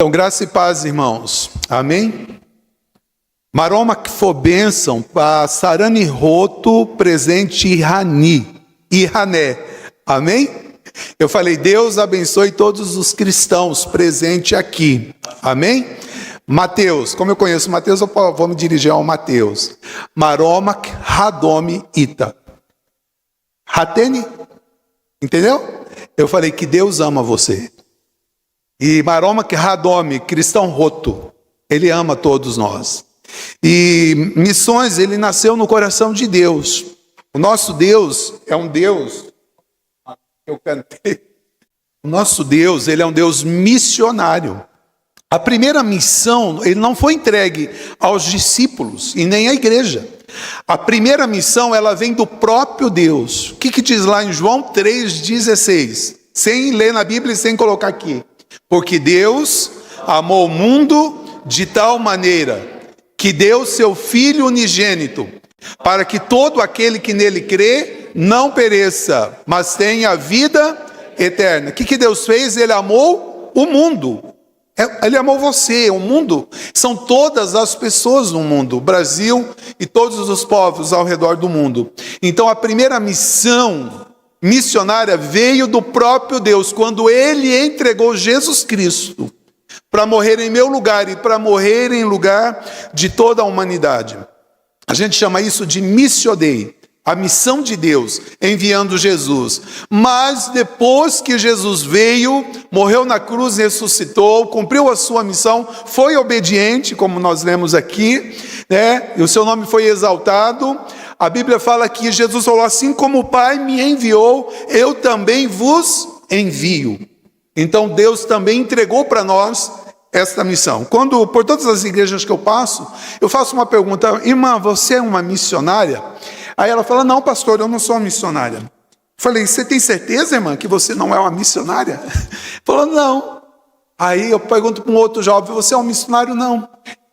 Então, graça e paz, irmãos. Amém? Maroma que for bênção para Sarani Roto, presente Irané. Amém? Eu falei, Deus abençoe todos os cristãos presentes aqui. Amém? Mateus, como eu conheço Mateus, eu vou me dirigir ao Mateus. Maroma Radomi Ita. Ratene? Entendeu? Eu falei que Deus ama você. E Maroma Radomi, cristão roto, ele ama todos nós. E missões, ele nasceu no coração de Deus. O nosso Deus é um Deus, eu cantei. O nosso Deus, ele é um Deus missionário. A primeira missão, ele não foi entregue aos discípulos e nem à igreja. A primeira missão, ela vem do próprio Deus. O que diz lá em João 3,16? Sem ler na Bíblia e sem colocar aqui. Porque Deus amou o mundo de tal maneira que deu seu Filho unigênito, para que todo aquele que nele crê não pereça, mas tenha vida eterna. O que Deus fez? Ele amou o mundo. Ele amou você, o mundo. São todas as pessoas no mundo, o Brasil e todos os povos ao redor do mundo. Então a primeira missão missionária veio do próprio Deus, quando ele entregou Jesus Cristo para morrer em meu lugar e para morrer em lugar de toda a humanidade. A gente chama isso de Missio Dei, a missão de Deus enviando Jesus. Mas depois que Jesus veio, morreu na cruz, ressuscitou, cumpriu a sua missão, foi obediente, como nós lemos aqui, né? E o seu nome foi exaltado. A Bíblia fala que Jesus falou, assim como o Pai me enviou, eu também vos envio. Então Deus também entregou para nós esta missão. Quando, por todas as igrejas que eu passo, eu faço uma pergunta, irmã, você é uma missionária? Aí ela fala, não, pastor, eu não sou uma missionária. Falei, você tem certeza, irmã, que você não é uma missionária? Falou, não. Aí eu pergunto para um outro jovem, você é um missionário? Não.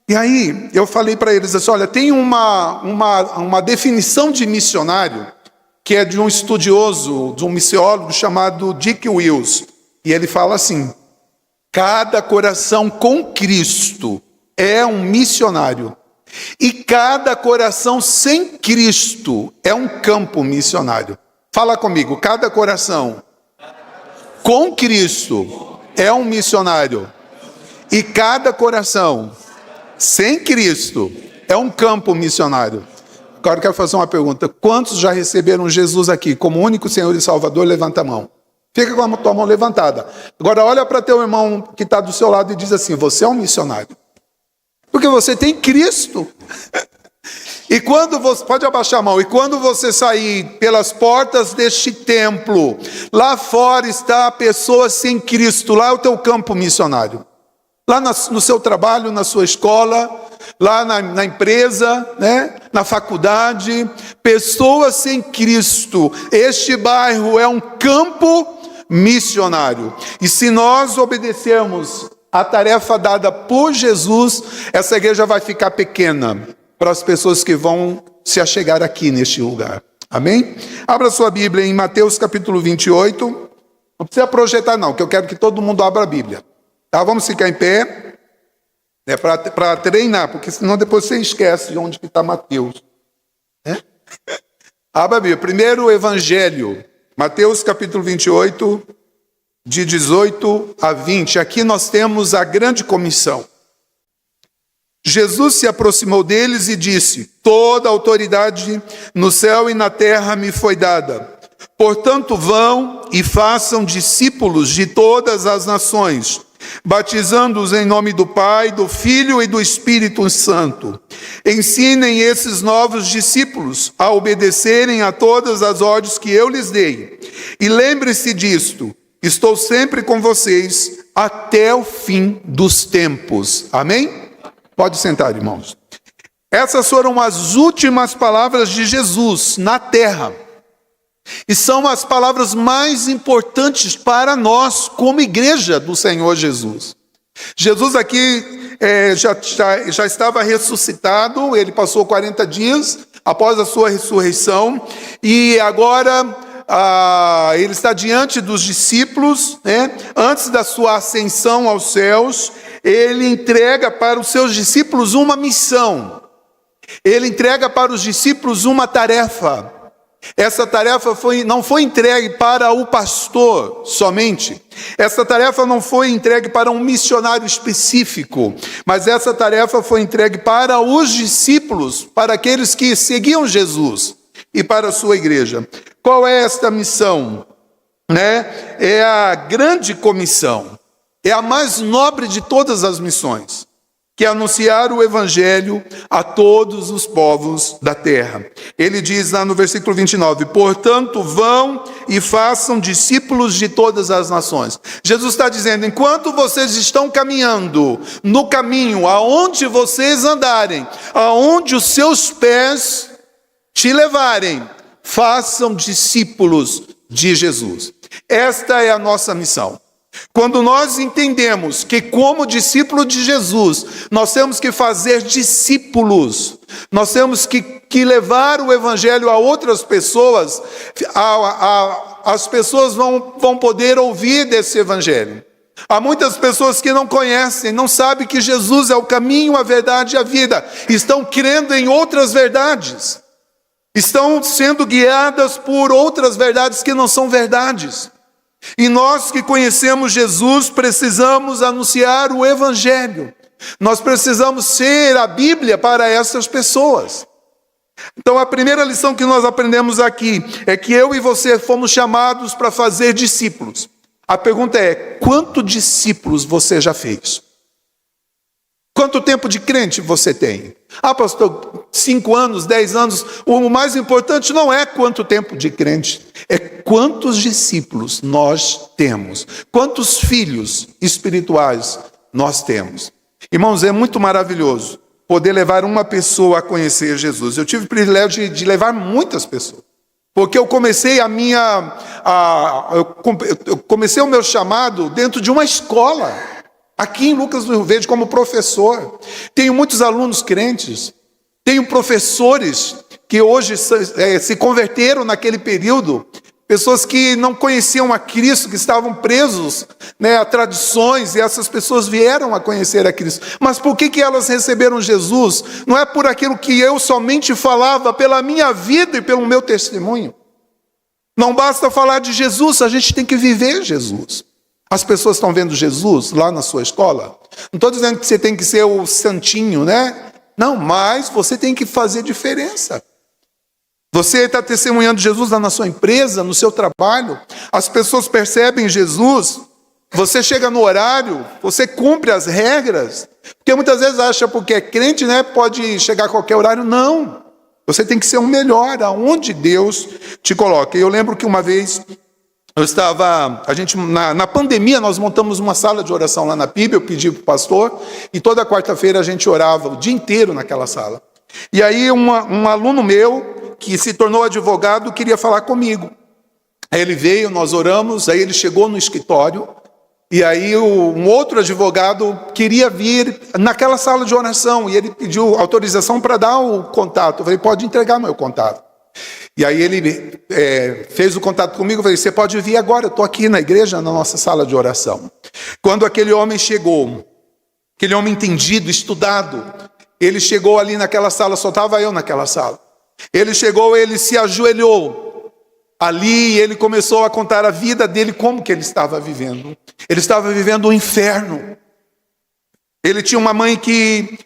E aí eu falei para eles assim, olha, tem uma definição de missionário, que é de um estudioso, de um missiólogo chamado Dick Wills. E ele fala assim, cada coração com Cristo é um missionário. E cada coração sem Cristo é um campo missionário. Fala comigo, cada coração com Cristo é um missionário. E cada coração sem Cristo é um campo missionário. Agora eu quero fazer uma pergunta. Quantos já receberam Jesus aqui como único Senhor e Salvador? Levanta a mão. Fica com a tua mão levantada. Agora olha para teu irmão que está do seu lado e diz assim, você é um missionário. Porque você tem Cristo. E quando você, pode abaixar a mão, e quando você sair pelas portas deste templo, lá fora está a pessoa sem Cristo, lá é o teu campo missionário. Lá no seu trabalho, na sua escola, lá na empresa, né? Na faculdade, pessoas sem Cristo. Este bairro é um campo missionário. E se nós obedecermos a tarefa dada por Jesus, essa igreja vai ficar pequena para as pessoas que vão se achegar aqui neste lugar. Amém? Abra sua Bíblia em Mateus capítulo 28. Não precisa projetar não, que eu quero que todo mundo abra a Bíblia. Tá? Vamos ficar em pé, né, para treinar, porque senão depois você esquece de onde está Mateus. Né? Abra a Bíblia. Primeiro Evangelho, Mateus capítulo 28, de 18 a 20. Aqui nós temos a grande comissão. Jesus se aproximou deles e disse, toda autoridade no céu e na terra me foi dada. Portanto, vão e façam discípulos de todas as nações, batizando-os em nome do Pai, do Filho e do Espírito Santo. Ensinem esses novos discípulos a obedecerem a todas as ordens que eu lhes dei. E lembre-se disto, estou sempre com vocês até o fim dos tempos. Amém? Pode sentar, irmãos. Essas foram as últimas palavras de Jesus na terra. E são as palavras mais importantes para nós, como igreja do Senhor Jesus. Jesus aqui já estava ressuscitado, ele passou 40 dias após a sua ressurreição, e agora ele está diante dos discípulos, né? Antes da sua ascensão aos céus, ele entrega para os seus discípulos uma missão. Ele entrega para os discípulos uma tarefa. Essa tarefa não foi entregue para o pastor somente. Essa tarefa não foi entregue para um missionário específico, mas essa tarefa foi entregue para os discípulos, para aqueles que seguiam Jesus e para a sua igreja. Qual é esta missão? É a grande comissão. É a mais nobre de todas as missões, que é anunciar o evangelho a todos os povos da terra. Ele diz lá no versículo 29, portanto, vão e façam discípulos de todas as nações. Jesus está dizendo, enquanto vocês estão caminhando no caminho, aonde vocês andarem, aonde os seus pés te levarem, façam discípulos de Jesus. Esta é a nossa missão. Quando nós entendemos que como discípulo de Jesus, nós temos que fazer discípulos, nós temos que levar o evangelho a outras pessoas, as pessoas vão poder ouvir desse evangelho. Há muitas pessoas que não conhecem, não sabem que Jesus é o caminho, a verdade e a vida, estão crendo em outras verdades, estão sendo guiadas por outras verdades que não são verdades. E nós que conhecemos Jesus precisamos anunciar o evangelho. Nós precisamos ser a Bíblia para essas pessoas. Então a primeira lição que nós aprendemos aqui é que eu e você fomos chamados para fazer discípulos. A pergunta é, quantos discípulos você já fez? Quanto tempo de crente você tem? Ah, pastor, 5 anos, 10 anos. O mais importante não é quanto tempo de crente, é quantos discípulos nós temos. Quantos filhos espirituais nós temos. Irmãos, é muito maravilhoso poder levar uma pessoa a conhecer Jesus. Eu tive o privilégio de levar muitas pessoas. Porque eu comecei eu comecei o meu chamado dentro de uma escola. Aqui em Lucas do Rio Verde, como professor, tenho muitos alunos crentes, tenho professores que hoje se converteram naquele período, pessoas que não conheciam a Cristo, que estavam presos a tradições, e essas pessoas vieram a conhecer a Cristo. Mas por que elas receberam Jesus? Não é por aquilo que eu somente falava, pela minha vida e pelo meu testemunho. Não basta falar de Jesus, a gente tem que viver Jesus. As pessoas estão vendo Jesus lá na sua escola. Não estou dizendo que você tem que ser o santinho, Não, mas você tem que fazer diferença. Você está testemunhando Jesus lá na sua empresa, no seu trabalho. As pessoas percebem Jesus. Você chega no horário, você cumpre as regras. Porque muitas vezes acha porque é crente, pode chegar a qualquer horário. Não. Você tem que ser o melhor aonde Deus te coloca. Eu lembro que uma vez na pandemia nós montamos uma sala de oração lá na PIB, eu pedi para o pastor, e toda quarta-feira a gente orava o dia inteiro naquela sala. E aí um aluno meu, que se tornou advogado, queria falar comigo. Aí ele veio, nós oramos, aí ele chegou no escritório, e aí um outro advogado queria vir naquela sala de oração, e ele pediu autorização para dar o contato. Eu falei, pode entregar meu contato. E aí ele fez o contato comigo, eu falei, você pode vir agora, eu estou aqui na igreja, na nossa sala de oração. Quando aquele homem chegou, aquele homem entendido, estudado, ele chegou ali naquela sala, só estava eu naquela sala. Ele chegou, ele se ajoelhou ali, ele começou a contar a vida dele, como que ele estava vivendo. Ele estava vivendo um inferno. Ele tinha uma mãe que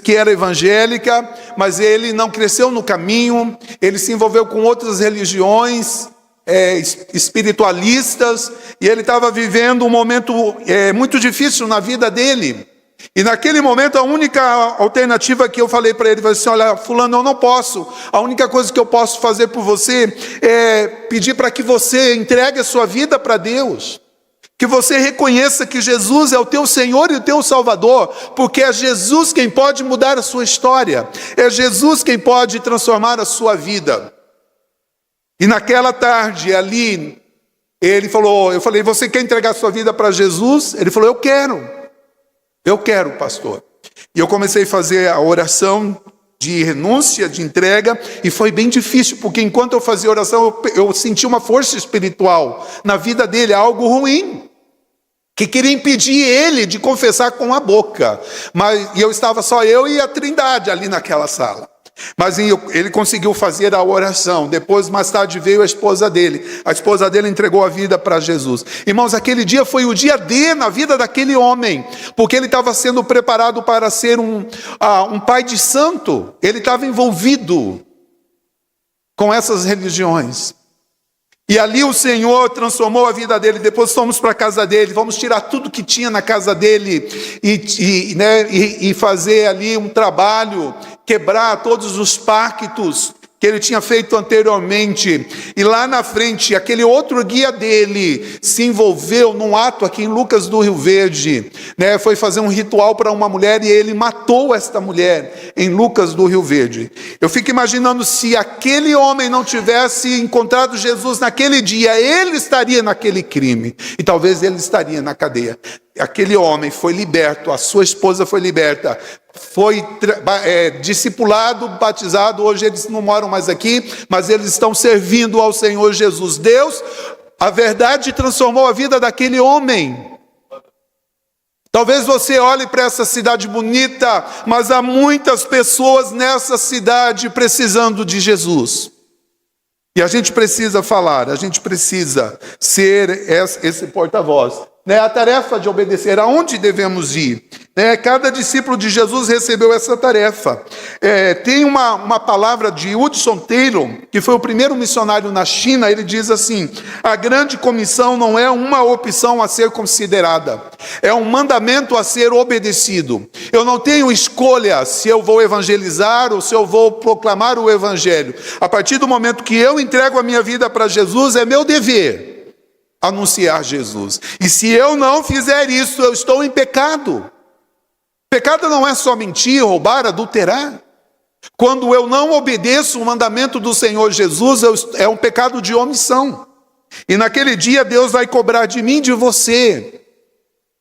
era evangélica, mas ele não cresceu no caminho, ele se envolveu com outras religiões espiritualistas, e ele estava vivendo um momento muito difícil na vida dele. E naquele momento a única alternativa que eu falei para ele, assim, olha, fulano, eu não posso, a única coisa que eu posso fazer por você é pedir para que você entregue a sua vida para Deus. Que você reconheça que Jesus é o teu Senhor e o teu Salvador, porque é Jesus quem pode mudar a sua história, é Jesus quem pode transformar a sua vida. E naquela tarde ali, eu falei, você quer entregar a sua vida para Jesus? Ele falou, eu quero, pastor. E eu comecei a fazer a oração de renúncia, de entrega, e foi bem difícil, porque enquanto eu fazia oração, eu senti uma força espiritual na vida dele, algo ruim. que queria impedir ele de confessar com a boca. E estava só eu e a Trindade ali naquela sala. Mas ele conseguiu fazer a oração. Depois, mais tarde, veio a esposa dele. A esposa dele entregou a vida para Jesus. Irmãos, aquele dia foi o dia D na vida daquele homem, porque ele estava sendo preparado para ser um pai de santo. Ele estava envolvido com essas religiões. E ali o Senhor transformou a vida dele. Depois fomos para a casa dele, vamos tirar tudo que tinha na casa dele e fazer ali um trabalho, quebrar todos os pactos que ele tinha feito anteriormente. E lá na frente, aquele outro guia dele se envolveu num ato aqui em Lucas do Rio Verde, foi fazer um ritual para uma mulher e ele matou esta mulher em Lucas do Rio Verde. Eu fico imaginando, se aquele homem não tivesse encontrado Jesus naquele dia, ele estaria naquele crime e talvez ele estaria na cadeia. Aquele homem foi liberto, a sua esposa foi liberta, foi discipulado, batizado. Hoje eles não moram mais aqui, mas eles estão servindo ao Senhor Jesus. Deus, a verdade, transformou a vida daquele homem. Talvez você olhe para essa cidade bonita, mas há muitas pessoas nessa cidade precisando de Jesus. E a gente precisa falar, a gente precisa ser esse porta-voz. A tarefa de obedecer, aonde devemos ir? Cada discípulo de Jesus recebeu essa tarefa. Tem uma palavra de Hudson Taylor, que foi o primeiro missionário na China. Ele diz assim: a grande comissão não é uma opção a ser considerada, é um mandamento a ser obedecido. Eu não tenho escolha se eu vou evangelizar ou se eu vou proclamar o evangelho. A partir do momento que eu entrego a minha vida para Jesus, é meu dever anunciar Jesus. E se eu não fizer isso, eu estou em pecado. Pecado não é só mentir, roubar, adulterar. Quando eu não obedeço o mandamento do Senhor Jesus, é um pecado de omissão. E naquele dia Deus vai cobrar de mim e de você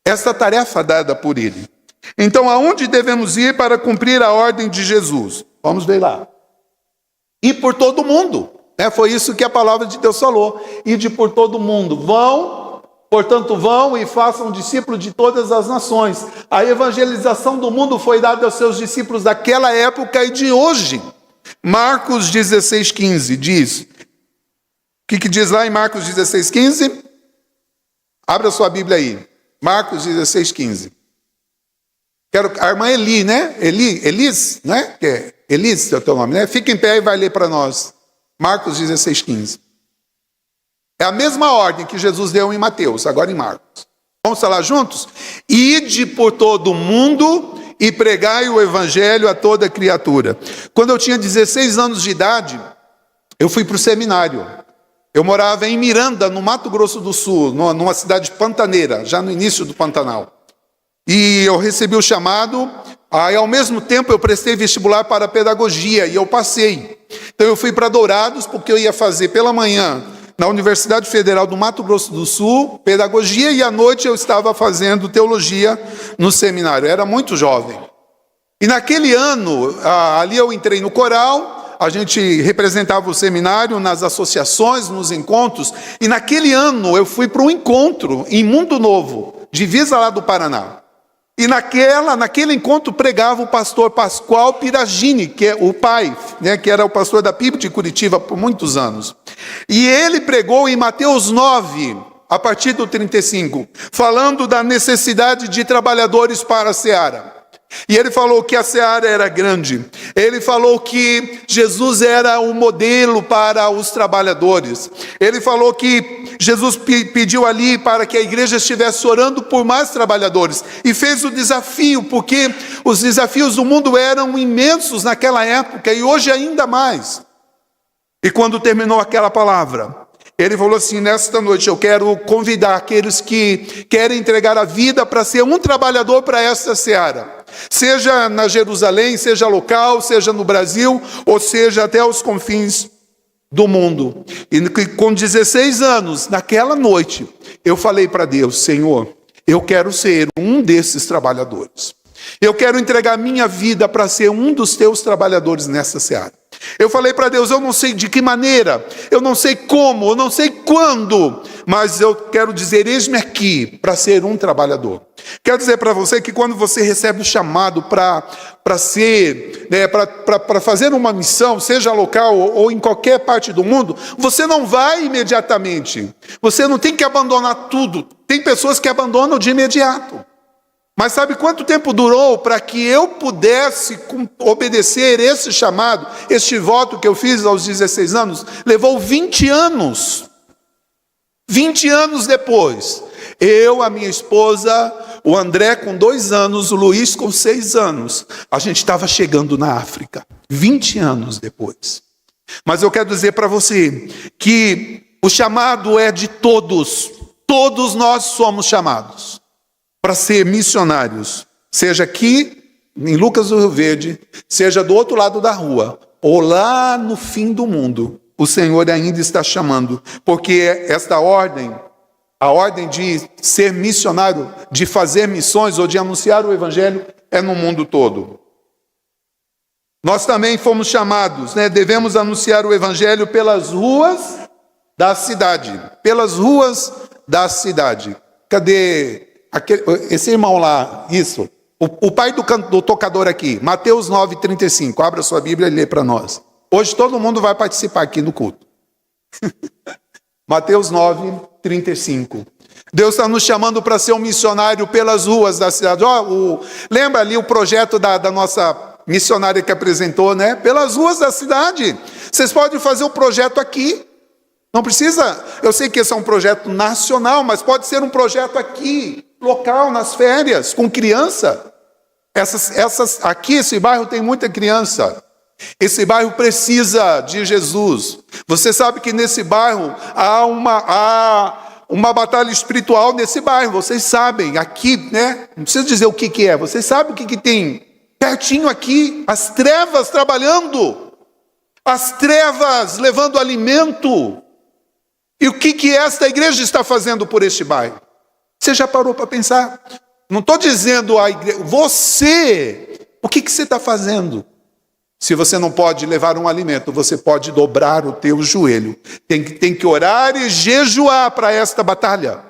essa tarefa dada por Ele. Então, aonde devemos ir para cumprir a ordem de Jesus? Vamos ver lá. Ir por todo mundo. Foi isso que a palavra de Deus falou. Ide por todo mundo. Portanto, vão e façam discípulos de todas as nações. A evangelização do mundo foi dada aos seus discípulos daquela época e de hoje. Marcos 16,15 diz. O que diz lá em Marcos 16,15? Abra sua Bíblia aí. Marcos 16,15. A irmã Eli, Elis, Elis é o teu nome, Fica em pé e vai ler para nós. Marcos 16,15. É a mesma ordem que Jesus deu em Mateus, agora em Marcos. Vamos falar juntos? Ide por todo o mundo e pregai o evangelho a toda criatura. Quando eu tinha 16 anos de idade, eu fui para o seminário. Eu morava em Miranda, no Mato Grosso do Sul, numa cidade pantaneira, já no início do Pantanal. E eu recebi o chamado, e ao mesmo tempo eu prestei vestibular para pedagogia e eu passei. Então eu fui para Dourados, porque eu ia fazer pela manhã na Universidade Federal do Mato Grosso do Sul, pedagogia, e à noite eu estava fazendo teologia no seminário. Eu era muito jovem. E naquele ano, ali eu entrei no coral, a gente representava o seminário nas associações, nos encontros, e naquele ano eu fui para um encontro em Mundo Novo, divisa lá do Paraná. E naquele encontro pregava o pastor Pascoal Piragini, que é o pai, que era o pastor da PIB de Curitiba por muitos anos. E ele pregou em Mateus 9, a partir do 35, falando da necessidade de trabalhadores para a seara. E ele falou que a seara era grande. Ele falou que Jesus era o modelo para os trabalhadores. Ele falou que Jesus pediu ali para que a igreja estivesse orando por mais trabalhadores. E fez o desafio, porque os desafios do mundo eram imensos naquela época e hoje ainda mais. E quando terminou aquela palavra, ele falou assim: nesta noite eu quero convidar aqueles que querem entregar a vida para ser um trabalhador para esta seara. Seja na Jerusalém, seja local, seja no Brasil, ou seja até os confins do mundo. E com 16 anos, naquela noite, eu falei para Deus: Senhor, eu quero ser um desses trabalhadores. Eu quero entregar minha vida para ser um dos teus trabalhadores nessa seara. Eu falei para Deus, eu não sei de que maneira, eu não sei como, eu não sei quando, mas eu quero dizer, eis-me aqui para ser um trabalhador. Quero dizer para você que quando você recebe o chamado para ser, para fazer uma missão, seja local ou em qualquer parte do mundo, você não vai imediatamente. Você não tem que abandonar tudo. Tem pessoas que abandonam de imediato. Mas sabe quanto tempo durou para que eu pudesse obedecer esse chamado, este voto que eu fiz aos 16 anos? Levou 20 anos. 20 anos depois, eu, a minha esposa, o André com 2 anos, o Luiz com 6 anos, a gente estava chegando na África. 20 anos depois. Mas eu quero dizer para você que o chamado é de todos. Todos nós somos chamados para ser missionários, seja aqui em Lucas do Rio Verde, seja do outro lado da rua, ou lá no fim do mundo, o Senhor ainda está chamando, porque esta ordem, a ordem de ser missionário, de fazer missões ou de anunciar o Evangelho, é no mundo todo. Nós também fomos chamados, devemos anunciar o Evangelho pelas ruas da cidade, pelas ruas da cidade. Cadê esse irmão lá, isso, o pai do tocador aqui, Mateus 9,35, abra sua Bíblia e lê para nós. Hoje todo mundo vai participar aqui no culto. Mateus 9,35. Deus está nos chamando para ser um missionário pelas ruas da cidade. Lembra ali o projeto da nossa missionária que apresentou, Pelas ruas da cidade. Vocês podem fazer o projeto aqui. Não precisa, eu sei que esse é um projeto nacional, mas pode ser um projeto aqui, local, nas férias, com criança. Aqui, esse bairro tem muita criança. Esse bairro precisa de Jesus. Você sabe que nesse bairro há uma batalha espiritual nesse bairro. Vocês sabem, aqui, não precisa dizer o que é. Vocês sabem o que tem pertinho aqui? As trevas trabalhando. As trevas levando alimento. E o que esta igreja está fazendo por este bairro? Você já parou para pensar? Não estou dizendo a igreja, você, o que você está fazendo? Se você não pode levar um alimento, você pode dobrar o teu joelho. Tem que orar e jejuar para esta batalha.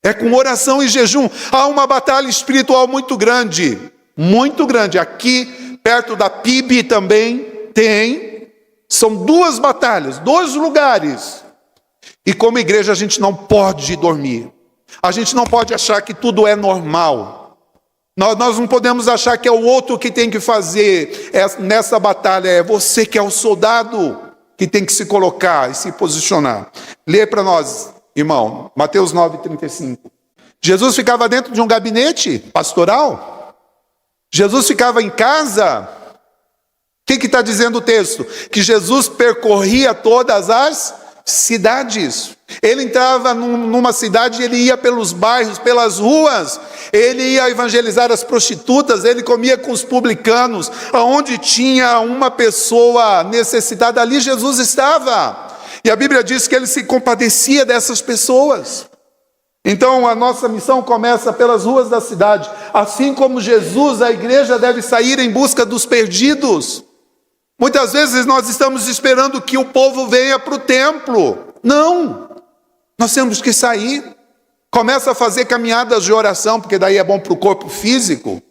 É com oração e jejum. Há uma batalha espiritual muito grande. Muito grande. Aqui, perto da PIB também tem. São 2 batalhas, 2 lugares. E como igreja a gente não pode dormir. A gente não pode achar que tudo é normal. Nós não podemos achar que é o outro que tem que fazer nessa batalha. É você que é o soldado que tem que se colocar e se posicionar. Lê para nós, irmão, Mateus 9,35. Jesus ficava dentro de um gabinete pastoral? Jesus ficava em casa? O que está dizendo o texto? Que Jesus percorria todas as cidades. Ele entrava numa cidade, ele ia pelos bairros, pelas ruas, ele ia evangelizar as prostitutas, ele comia com os publicanos, aonde tinha uma pessoa necessitada, ali Jesus estava. E a Bíblia diz que ele se compadecia dessas pessoas. Então a nossa missão começa pelas ruas da cidade. Assim como Jesus, a igreja deve sair em busca dos perdidos. Muitas vezes nós estamos esperando que o povo venha para o templo. Não, nós temos que sair. Começa a fazer caminhadas de oração, porque daí é bom para o corpo físico.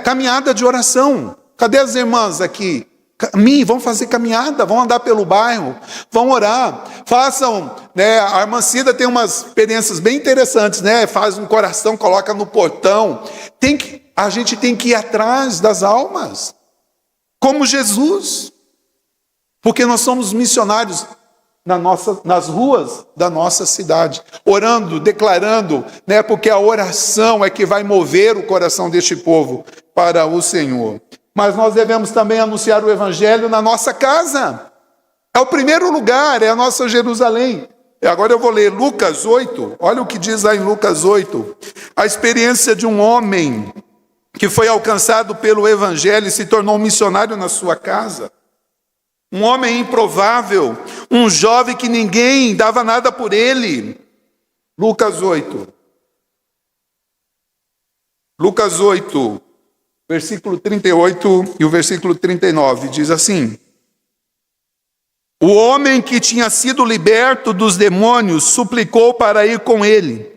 Caminhada de oração. Cadê as irmãs aqui? Vão fazer caminhada, vão andar pelo bairro, vão orar. Façam, a irmã Cida tem umas experiências bem interessantes, Faz um coração, coloca no portão. A gente tem que ir atrás das almas. Como Jesus, porque nós somos missionários nas ruas da nossa cidade, orando, declarando, porque a oração é que vai mover o coração deste povo para o Senhor. Mas nós devemos também anunciar o Evangelho na nossa casa. É o primeiro lugar, é a nossa Jerusalém. E agora eu vou ler Lucas 8, olha o que diz lá em Lucas 8, a experiência de um homem que foi alcançado pelo Evangelho e se tornou um missionário na sua casa. Um homem improvável, um jovem que ninguém dava nada por ele. Lucas 8. Lucas 8, versículo 38 e o versículo 39, diz assim: O homem que tinha sido liberto dos demônios suplicou para ir com ele.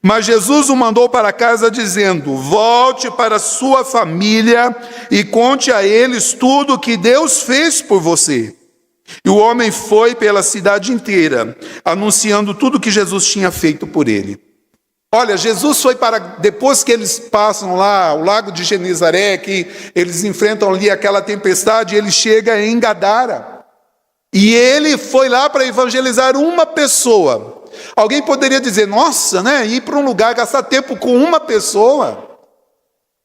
Mas Jesus o mandou para casa dizendo: volte para sua família e conte a eles tudo o que Deus fez por você. E o homem foi pela cidade inteira, anunciando tudo o que Jesus tinha feito por ele. Olha, Jesus foi para, depois que eles passam lá, o lago de Genezaré, que eles enfrentam ali aquela tempestade, ele chega em Gadara. E ele foi lá para evangelizar uma pessoa. Alguém poderia dizer: nossa, né? Ir para um lugar, gastar tempo com uma pessoa,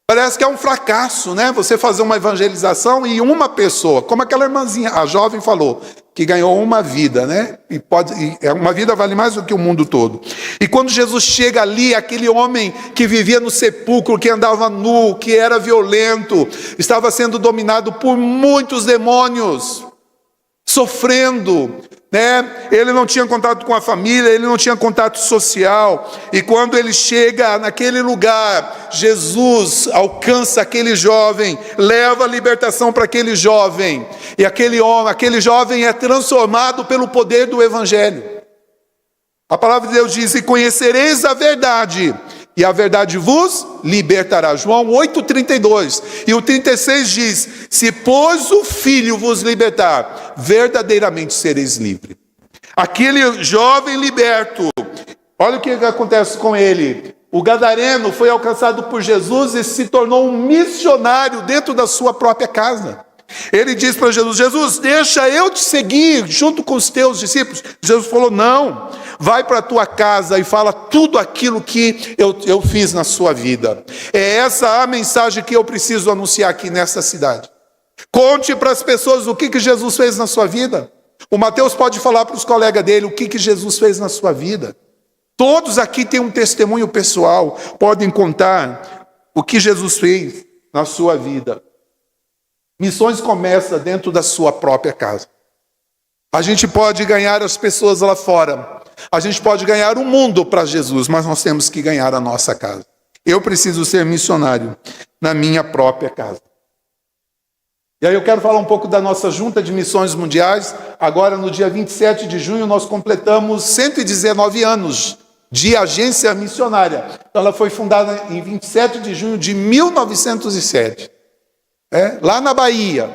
parece que é um fracasso, né? Você fazer uma evangelização e uma pessoa, como aquela irmãzinha, a jovem falou, que ganhou uma vida, né? Uma vida vale mais do que o mundo todo. E quando Jesus chega ali, aquele homem que vivia no sepulcro, que andava nu, que era violento, estava sendo dominado por muitos demônios, sofrendo, né? Ele não tinha contato com a família, ele não tinha contato social. E quando ele chega naquele lugar, Jesus alcança aquele jovem, leva a libertação para aquele jovem. E aquele jovem é transformado pelo poder do evangelho. A palavra de Deus diz: e conhecereis a verdade, e a verdade vos libertará. João 8,32. E o 36 diz: se pois o Filho vos libertar, verdadeiramente sereis livres. Aquele jovem liberto, olha o que acontece com ele. O gadareno foi alcançado por Jesus e se tornou um missionário dentro da sua própria casa. Ele diz para Jesus: Jesus, deixa eu te seguir junto com os teus discípulos. Jesus falou: não, vai para a tua casa e fala tudo aquilo que eu fiz na sua vida. É essa a mensagem que eu preciso anunciar aqui nessa cidade. Conte para as pessoas o que Jesus fez na sua vida. O Mateus pode falar para os colegas dele o que Jesus fez na sua vida. Todos aqui têm um testemunho pessoal, podem contar o que Jesus fez na sua vida. Missões começam dentro da sua própria casa. A gente pode ganhar as pessoas lá fora. A gente pode ganhar o mundo para Jesus, mas nós temos que ganhar a nossa casa. Eu preciso ser missionário na minha própria casa. E aí eu quero falar um pouco da nossa Junta de Missões Mundiais. Agora, no dia 27 de junho, nós completamos 119 anos de agência missionária. Então, ela foi fundada em 27 de junho de 1907. Lá na Bahia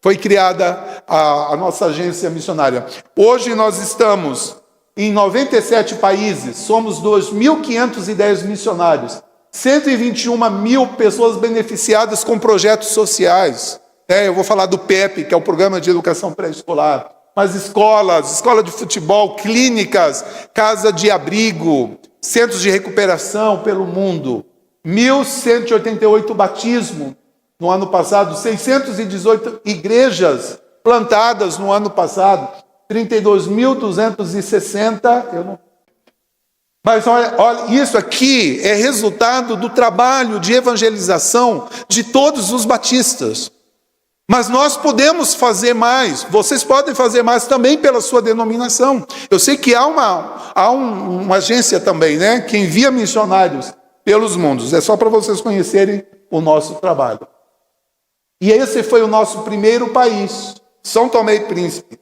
foi criada a nossa agência missionária. Hoje nós estamos em 97 países, somos 2.510 missionários, 121 mil pessoas beneficiadas com projetos sociais. Eu vou falar do PEP, que é o Programa de Educação Pré-Escolar, mas escola de futebol, clínicas, casa de abrigo, centros de recuperação pelo mundo, 1.188 batismos no ano passado, 618 igrejas plantadas no ano passado, 32.260. Mas olha, isso aqui é resultado do trabalho de evangelização de todos os batistas. Mas nós podemos fazer mais, vocês podem fazer mais também pela sua denominação. Eu sei que há uma agência também, né, que envia missionários pelos mundos. É só para vocês conhecerem o nosso trabalho. E esse foi o nosso primeiro país, São Tomé e Príncipe.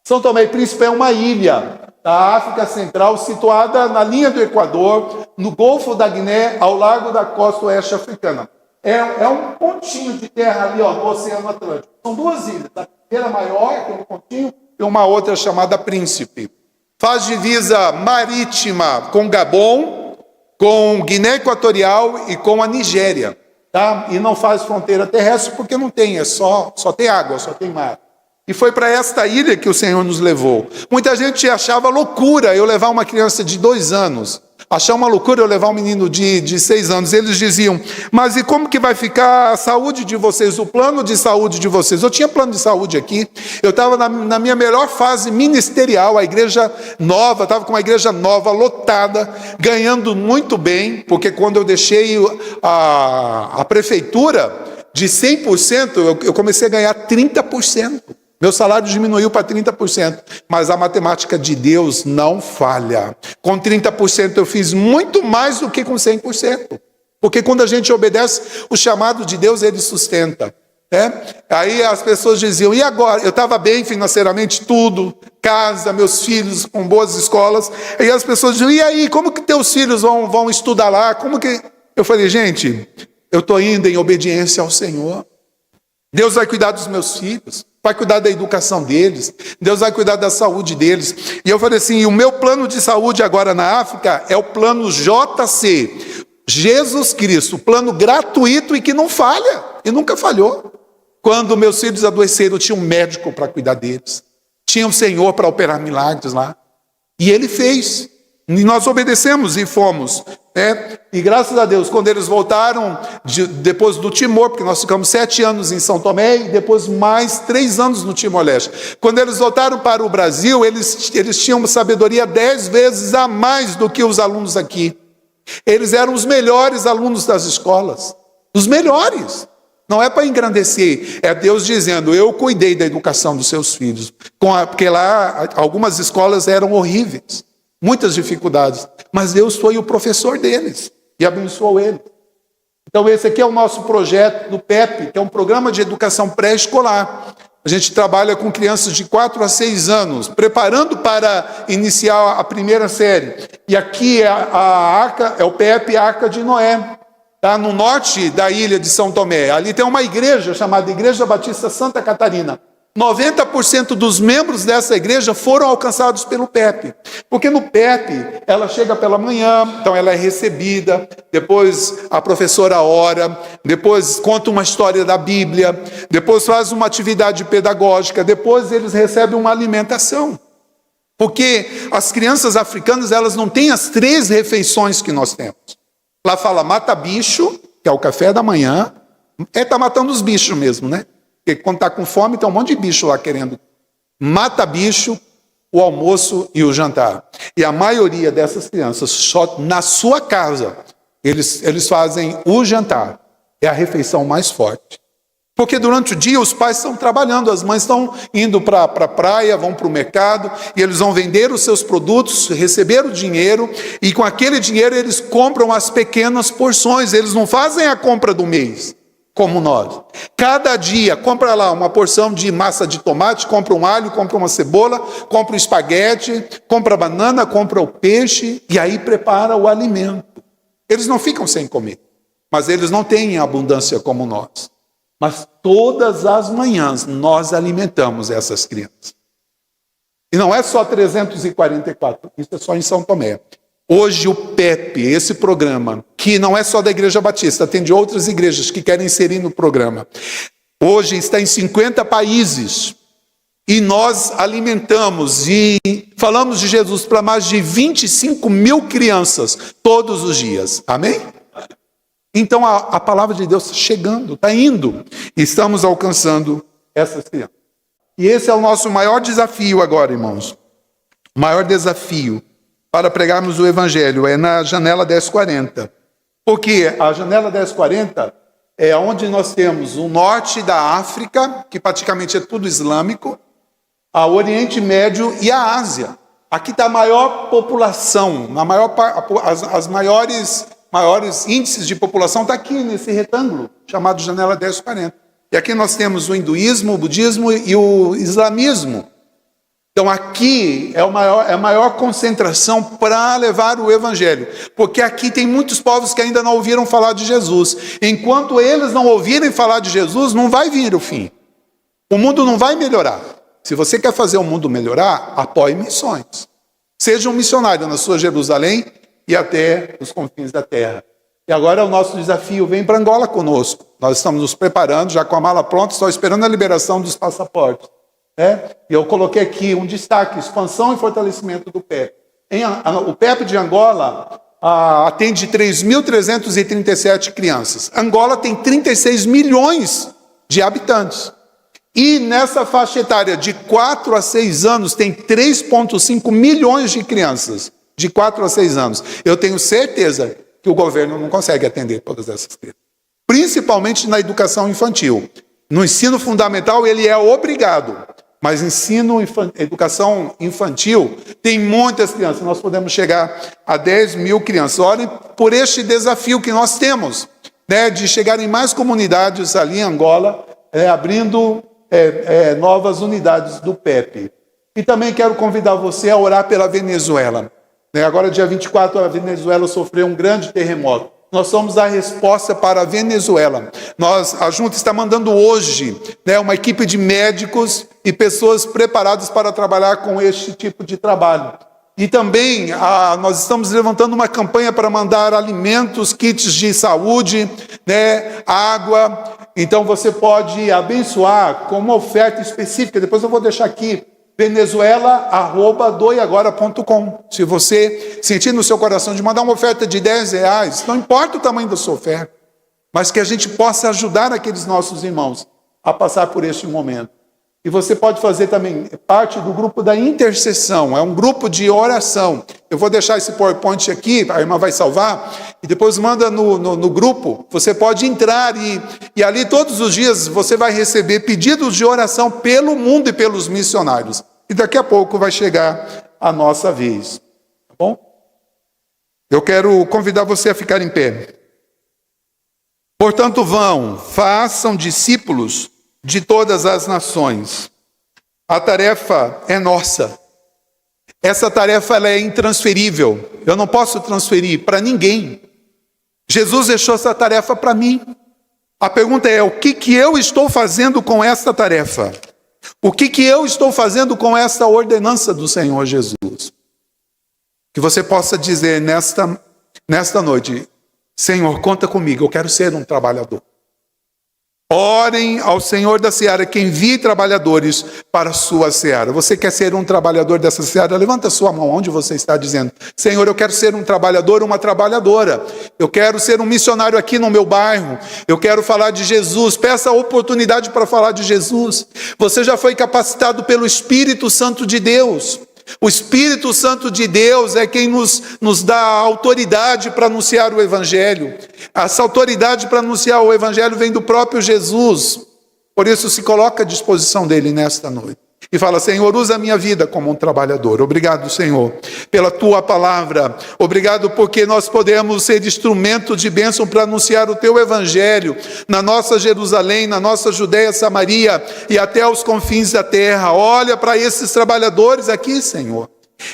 São Tomé e Príncipe é uma ilha da África Central, situada na linha do Equador, no Golfo da Guiné, ao largo da costa oeste africana. É um pontinho de terra ali, no Oceano Atlântico. São duas ilhas, a primeira maior, aquele pontinho, e uma outra chamada Príncipe. Faz divisa marítima com Gabon, com Guiné Equatorial e com a Nigéria. Tá? E não faz fronteira terrestre porque não tem, só tem água, só tem mar. E foi para esta ilha que o Senhor nos levou. Muita gente achava loucura eu levar uma criança de 2 anos. Achava uma loucura eu levar um menino de 6 anos. Eles diziam: mas e como que vai ficar a saúde de vocês, o plano de saúde de vocês? Eu tinha plano de saúde aqui. Eu estava na minha melhor fase ministerial, a igreja nova, estava com uma igreja nova, lotada, ganhando muito bem, porque quando eu deixei a prefeitura de 100%, eu comecei a ganhar 30%. Meu salário diminuiu para 30%, mas a matemática de Deus não falha. Com 30% eu fiz muito mais do que com 100%. Porque quando a gente obedece, o chamado de Deus, ele sustenta. Aí as pessoas diziam, e agora? Eu estava bem financeiramente, tudo, casa, meus filhos com boas escolas. Aí as pessoas diziam, e aí, como que teus filhos vão estudar lá? Como que... Eu falei, gente, eu estou indo em obediência ao Senhor. Deus vai cuidar dos meus filhos, vai cuidar da educação deles, Deus vai cuidar da saúde deles. E eu falei assim, o meu plano de saúde agora na África é o plano JC, Jesus Cristo, plano gratuito e que não falha, e nunca falhou. Quando meus filhos adoeceram, tinha um médico para cuidar deles, tinha um Senhor para operar milagres lá, e Ele fez, e nós obedecemos e fomos. E graças a Deus, quando eles voltaram, depois do Timor, porque nós ficamos 7 anos em São Tomé e depois mais 3 anos no Timor-Leste. Quando eles voltaram para o Brasil, eles tinham uma sabedoria 10 vezes a mais do que os alunos aqui. Eles eram os melhores alunos das escolas, os melhores. Não é para engrandecer, é Deus dizendo, eu cuidei da educação dos seus filhos. Porque lá algumas escolas eram horríveis. Muitas dificuldades, mas Deus foi o professor deles e abençoou eles. Então esse aqui é o nosso projeto do PEP, que é um programa de educação pré-escolar. A gente trabalha com crianças de 4 a 6 anos, preparando para iniciar a primeira série. E aqui é a arca, é o PEP Arca de Noé, tá? No norte da ilha de São Tomé. Ali tem uma igreja chamada Igreja Batista Santa Catarina. 90% dos membros dessa igreja foram alcançados pelo PEP, porque no PEP ela chega pela manhã, então ela é recebida, depois a professora ora, depois conta uma história da Bíblia, depois faz uma atividade pedagógica, depois eles recebem uma alimentação, porque as crianças africanas elas não têm as 3 refeições que nós temos. Lá fala mata bicho, que é o café da manhã, tá matando os bichos mesmo, né? Porque quando está com fome, tem um monte de bicho lá querendo. Mata bicho, o almoço e o jantar. E a maioria dessas crianças, só na sua casa, eles fazem o jantar. É a refeição mais forte. Porque durante o dia os pais estão trabalhando, as mães estão indo para a praia, vão para o mercado, e eles vão vender os seus produtos, receber o dinheiro, e com aquele dinheiro eles compram as pequenas porções, eles não fazem a compra do mês. Como nós. Cada dia, compra lá uma porção de massa de tomate, compra um alho, compra uma cebola, compra um espaguete, compra a banana, compra o peixe, e aí prepara o alimento. Eles não ficam sem comer, mas eles não têm abundância como nós. Mas todas as manhãs nós alimentamos essas crianças. E não é só 344, isso é só em São Tomé. Hoje o PEP, esse programa, que não é só da Igreja Batista, tem de outras igrejas que querem inserir no programa. Hoje está em 50 países e nós alimentamos e falamos de Jesus para mais de 25 mil crianças todos os dias. Amém? Então a palavra de Deus está chegando, está indo. E estamos alcançando essas crianças. E esse é o nosso maior desafio agora, irmãos. O maior desafio para pregarmos o Evangelho é na janela 1040. Porque a janela 1040 é onde nós temos o norte da África, que praticamente é tudo islâmico, o Oriente Médio e a Ásia. Aqui está a maior população, as maiores índices de população está aqui nesse retângulo, chamado janela 1040. E aqui nós temos o hinduísmo, o budismo e o islamismo. Então aqui é a maior concentração para levar o Evangelho, porque aqui tem muitos povos que ainda não ouviram falar de Jesus. Enquanto eles não ouvirem falar de Jesus, não vai vir o fim. O mundo não vai melhorar. Se você quer fazer o mundo melhorar, apoie missões. Seja um missionário na sua Jerusalém e até os confins da terra. E agora o nosso desafio, vem para Angola conosco. Nós estamos nos preparando, já com a mala pronta, só esperando a liberação dos passaportes. E eu coloquei aqui um destaque, expansão e fortalecimento do PEP. O PEP de Angola atende 3.337 crianças. Angola tem 36 milhões de habitantes. E nessa faixa etária de 4 a 6 anos, tem 3,5 milhões de crianças de 4 a 6 anos. Eu tenho certeza que o governo não consegue atender todas essas crianças. Principalmente na educação infantil. No ensino fundamental, ele é obrigado. Mas educação infantil, tem muitas crianças. Nós podemos chegar a 10 mil crianças. Olhem por este desafio que nós temos, de chegar em mais comunidades ali em Angola, abrindo novas unidades do PEP. E também quero convidar você a orar pela Venezuela. Agora, dia 24, a Venezuela sofreu um grande terremoto. Nós somos a resposta para a Venezuela. A Junta está mandando hoje uma equipe de médicos e pessoas preparadas para trabalhar com este tipo de trabalho. E também nós estamos levantando uma campanha para mandar alimentos, kits de saúde, água. Então você pode abençoar com uma oferta específica. Depois eu vou deixar aqui, venezuela@doeagora.com. Se você sentir no seu coração de mandar uma oferta de R$10, não importa o tamanho da sua oferta, mas que a gente possa ajudar aqueles nossos irmãos a passar por este momento. E você pode fazer também parte do grupo da intercessão, é um grupo de oração. Eu vou deixar esse PowerPoint aqui, a irmã vai salvar, e depois manda no grupo. Você pode entrar e ali todos os dias você vai receber pedidos de oração pelo mundo e pelos missionários. E daqui a pouco vai chegar a nossa vez. Tá bom? Eu quero convidar você a ficar em pé. Portanto, façam discípulos de todas as nações. A tarefa é nossa. Essa tarefa ela é intransferível. Eu não posso transferir para ninguém. Jesus deixou essa tarefa para mim. A pergunta é: o que eu estou fazendo com essa tarefa? O que eu estou fazendo com essa ordenança do Senhor Jesus? Que você possa dizer nesta noite: Senhor, conta comigo, eu quero ser um trabalhador. Orem ao Senhor da seara, que envie trabalhadores para a sua seara. Você quer ser um trabalhador dessa seara? Levanta a sua mão onde você está dizendo: Senhor, eu quero ser um trabalhador, uma trabalhadora. Eu quero ser um missionário aqui no meu bairro. Eu quero falar de Jesus. Peça a oportunidade para falar de Jesus. Você já foi capacitado pelo Espírito Santo de Deus. O Espírito Santo de Deus é quem nos dá a autoridade para anunciar o Evangelho. Essa autoridade para anunciar o Evangelho vem do próprio Jesus. Por isso, se coloca à disposição dele nesta noite. E fala: Senhor, usa a minha vida como um trabalhador. Obrigado, Senhor, pela tua palavra. Obrigado porque nós podemos ser instrumento de bênção para anunciar o teu evangelho na nossa Jerusalém, na nossa Judeia, Samaria e até os confins da terra. Olha para esses trabalhadores aqui, Senhor.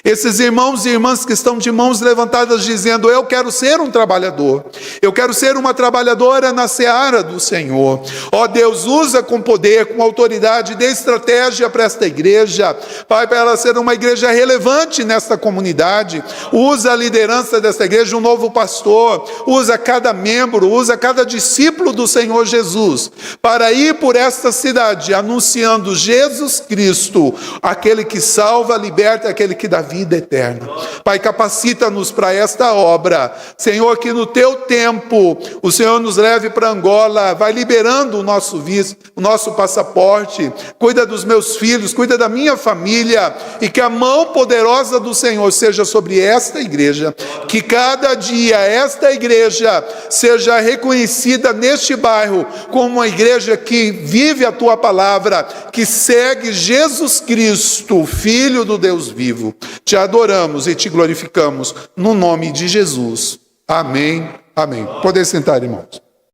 Esses irmãos e irmãs que estão de mãos levantadas dizendo: eu quero ser um trabalhador, eu quero ser uma trabalhadora na seara do Senhor. Ó Deus, usa com poder, com autoridade, dê estratégia para esta igreja, Pai, para ela ser uma igreja relevante nesta comunidade. Usa a liderança desta igreja, um novo pastor, usa cada membro, usa cada discípulo do Senhor Jesus, para ir por esta cidade anunciando Jesus Cristo, aquele que salva, liberta, aquele que da vida eterna. Pai, capacita-nos para esta obra. Senhor, que no teu tempo o Senhor nos leve para Angola, vai liberando o nosso visto, o nosso passaporte, cuida dos meus filhos, cuida da minha família, e que a mão poderosa do Senhor seja sobre esta igreja, que cada dia esta igreja seja reconhecida neste bairro como uma igreja que vive a tua palavra, que segue Jesus Cristo, Filho do Deus vivo. Te adoramos e te glorificamos no nome de Jesus. Amém. Amém. Podem sentar, irmãos.